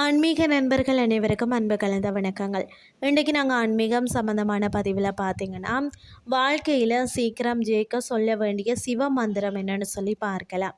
ஆன்மீக நண்பர்கள் அனைவருக்கும் அன்பு கலந்த வணக்கங்கள். இன்றைக்கி நாங்கள் ஆன்மீகம் சம்மந்தமான பதிவில் பார்த்திங்கன்னா, வாழ்க்கையில் சீக்கிரம் ஜெயிக்க சொல்ல வேண்டிய சிவ மந்திரம் என்னன்னு சொல்லி பார்க்கலாம்.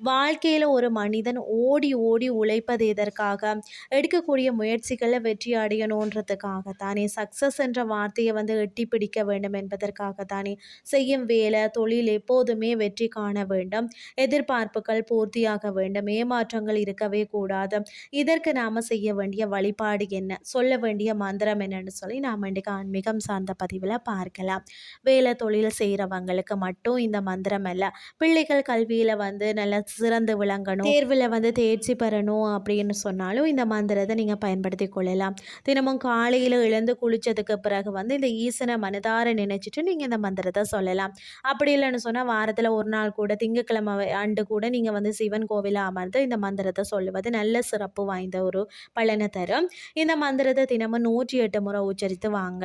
வாழ்க்கையில் ஒரு மனிதன் ஓடி ஓடி உழைப்பது எதற்காக, எடுக்கக்கூடிய முயற்சிகளில் வெற்றி அடையணுன்றதுக்காக தானே, சக்ஸஸ் என்ற வார்த்தையை எட்டி பிடிக்க வேண்டும் என்பதற்காக தானே, செய்யும் வேலை தொழில் எப்போதுமே வெற்றி காண வேண்டும், எதிர்பார்ப்புகள் பூர்த்தியாக வேண்டும், ஏமாற்றங்கள் இருக்கவே கூடாது. இதற்கு நாம் செய்ய வேண்டிய வழிபாடு என்ன, சொல்ல வேண்டிய மந்திரம் என்னன்னு சொல்லி நாம் இன்றைக்கு ஆன்மீகம் சார்ந்த பதிவில் பார்க்கலாம். வேலை தொழில் செய்கிறவங்களுக்கு மட்டும் இந்த மந்திரம் அல்ல, பிள்ளைகள் கல்வியில் நல்லா சிறந்து விளங்கணும், தேர்வில் தேர்ச்சி பெறணும் அப்படின்னு சொன்னாலும் இந்த மந்திரத்தை நீங்கள் பயன்படுத்தி கொள்ளலாம். தினமும் காலையில் எழுந்து குளித்ததுக்கு பிறகு இந்த ஈசனை மனதார நினைச்சிட்டு நீங்கள் இந்த மந்திரத்தை சொல்லலாம். அப்படி இல்லைன்னு சொன்னால் வாரத்தில் ஒரு நாள் கூட, திங்கட்கிழமை ஆண்டு கூட நீங்கள் சிவன் கோவிலில் அமர்ந்து இந்த மந்திரத்தை சொல்லுவது நல்ல சிறப்பு வாய்ந்த ஒரு பலனை தரும். இந்த மந்திரத்தை தினமும் 108 முறை உச்சரித்து வாங்க.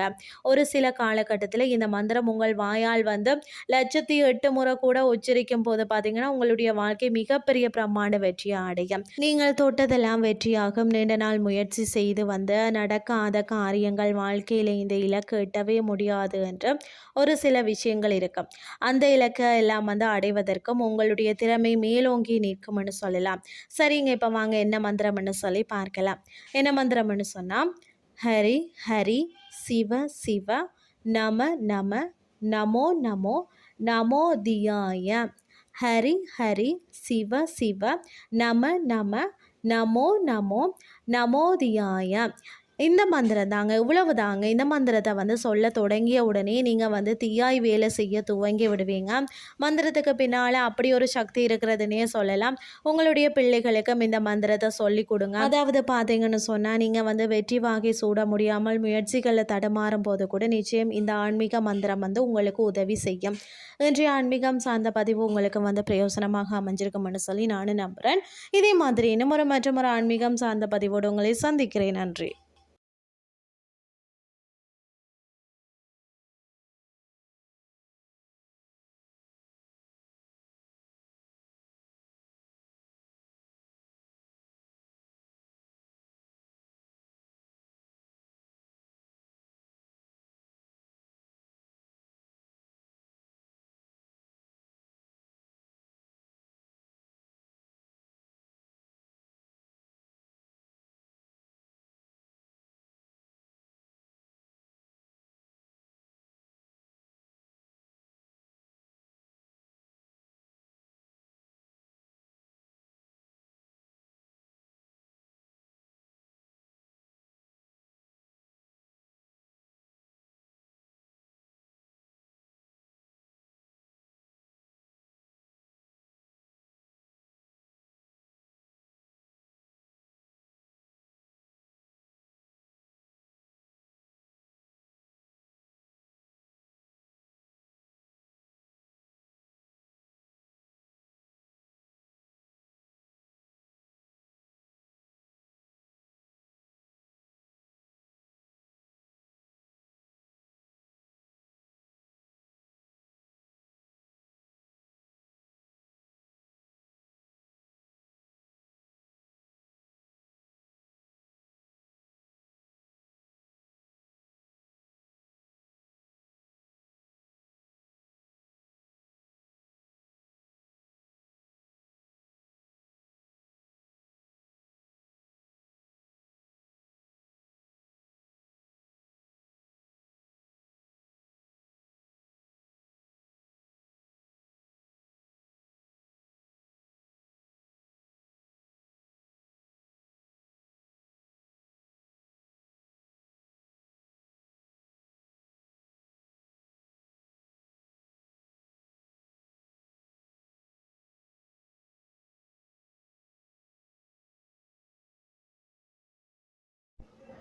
ஒரு சில காலகட்டத்தில் இந்த மந்திரம் உங்கள் வாயால் 108 முறை கூட உச்சரிக்கும் போது பார்த்தீங்கன்னா உங்களுடைய வாழ்க்கை மிகப்பெரிய பிரம்மாண்ட வெற்றியை அடையும். நீங்கள் தொட்டதெல்லாம் வெற்றியாகும். நீண்ட நாள் முயற்சி செய்து நடக்காத காரியங்கள், வாழ்க்கையில் இந்த இலக்கு எட்டவே முடியாது என்று ஒரு சில விஷயங்கள் இருக்கும். அந்த இலக்கை எல்லாம் அடைவதற்கும் உங்களுடைய திறமை மேலோங்கி நிற்கும்னு சொல்லலாம். சரிங்க, இப்போ வாங்க என்ன மந்திரம்னு சொல்லி பார்க்கலாம். என்ன மந்திரம்னு சொன்னால், ஹரி ஹரி சிவ சிவ நம நம நமோ நமோ நமோதியாய. ஹரி ஹரி சிவ சிவ நம நம நமோ நமோ நமோதியாய. இந்த மந்திரம் தாங்க, இவ்வளவு தாங்க. இந்த மந்திரத்தை சொல்ல தொடங்கிய உடனே நீங்கள் தீயாய் வேலை செய்ய துவங்கி விடுவீங்க. மந்திரத்துக்கு பின்னால் அப்படி ஒரு சக்தி இருக்கிறதுனே சொல்லலாம். உங்களுடைய பிள்ளைகளுக்கும் இந்த மந்திரத்தை சொல்லி கொடுங்க. அதாவது பார்த்தீங்கன்னு சொன்னால், நீங்கள் வெற்றி வாகை சூட முடியாமல் முயற்சிகளில் தடுமாறும் போது கூட நிச்சயம் இந்த ஆன்மீக மந்திரம் உங்களுக்கு உதவி செய்யும். இன்றைய ஆன்மீகம் சார்ந்த பதிவு உங்களுக்கு பிரயோசனமாக அமைஞ்சிருக்கும்னு சொல்லி நானும் நம்புகிறேன். இதே மாதிரி இன்னும் மற்றொரு ஆன்மீகம் சார்ந்த பதிவோடு உங்களை சந்திக்கிறேன். நன்றி.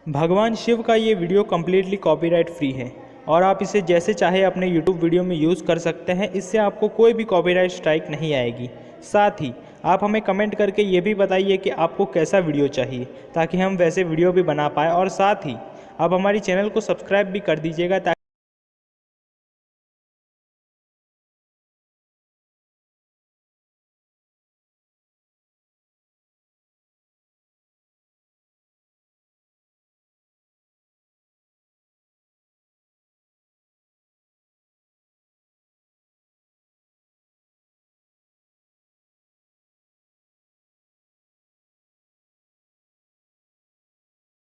भगवान शिव का ये वीडियो कम्प्लीटली कॉपीराइट फ्री है और आप इसे जैसे चाहे अपने YouTube वीडियो में यूज़ कर सकते हैं। इससे आपको कोई भी कॉपीराइट स्ट्राइक नहीं आएगी। साथ ही आप हमें कमेंट करके ये भी बताइए कि आपको कैसा वीडियो चाहिए, ताकि हम वैसे वीडियो भी बना पाएँ। और साथ ही आप हमारी चैनल को सब्सक्राइब भी कर दीजिएगा ताकि